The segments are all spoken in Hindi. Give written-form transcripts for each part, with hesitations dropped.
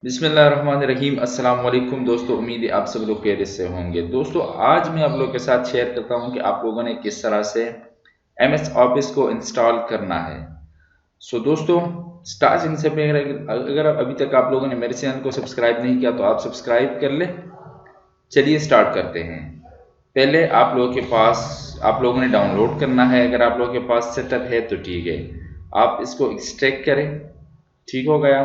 बिस्मिल्लाहिर्रहमानिर्रहीम। अस्सलाम वालेकुम दोस्तों, उम्मीद है आप सब लोग खैरियत से होंगे। दोस्तों आज मैं आप लोगों के साथ शेयर करता हूं कि आप लोगों ने किस तरह से MS ऑफिस को इंस्टॉल करना है। दोस्तों स्टार्टिंग से अगर अभी तक आप लोगों ने मेरे चैनल को सब्सक्राइब नहीं किया तो आप सब्सक्राइब कर ले। चलिए स्टार्ट करते हैं। पहले आप लोगों ने डाउनलोड करना है। अगर आप लोगों के पास सेटअप है तो ठीक है, आप इसको एक्सट्रैक्ट करें। ठीक हो गया।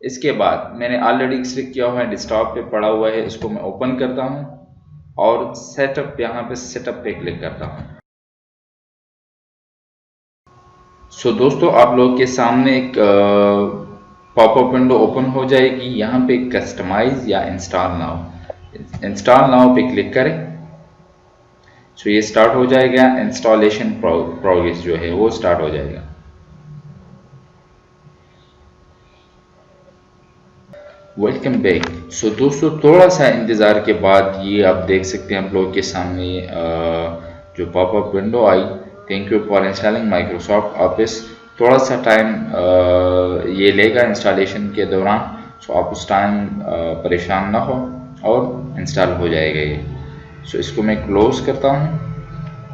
इसके बाद मैंने ऑलरेडी एक्सट्रैक्ट किया हुआ है, डेस्कटॉप पे पड़ा हुआ है। इसको मैं ओपन करता हूँ और सेटअप यहाँ पे सेटअप पे क्लिक करता हूँ। दोस्तों आप लोग के सामने एक पॉपअप विंडो ओपन हो जाएगी। यहाँ पे कस्टमाइज या इंस्टॉल नाउ पे क्लिक करें। ये स्टार्ट हो जाएगा। इंस्टॉलेशन प्रोग्रेस जो है वो स्टार्ट हो जाएगा। Welcome back. दोस्तों थोड़ा सा इंतज़ार के बाद ये आप देख सकते हैं आप लोगों के सामने जो popup window I, thank you for installing Microsoft office. थोड़ा सा टाइम ये लेगा इंस्टॉलेशन के दौरान। आप उस टाइम परेशान ना हो और इंस्टॉल हो जाएगा ये। इसको मैं क्लोज करता हूँ।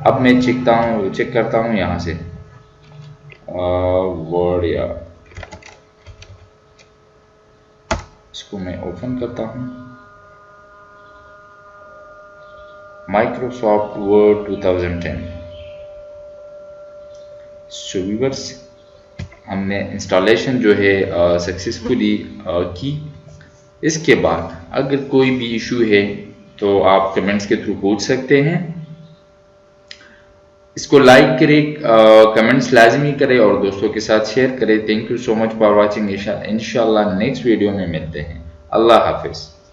अब मैं चेक करता हूँ यहाँ से वर्ड या इसको मैं ओपन करता हूँ। Microsoft word 2010। व्यूअर्स हमने इंस्टॉलेशन जो है सक्सेसफुली की। इसके बाद अगर कोई भी इशू है तो आप कमेंट्स के थ्रू पूछ सकते हैं। इसको लाइक करें, कमेंट्स लाजमी करें और दोस्तों के साथ शेयर करें। Thank you so much for watching. इंशाल्लाह नेक्स्ट वीडियो में मिलते हैं। अल्लाह हाफिज।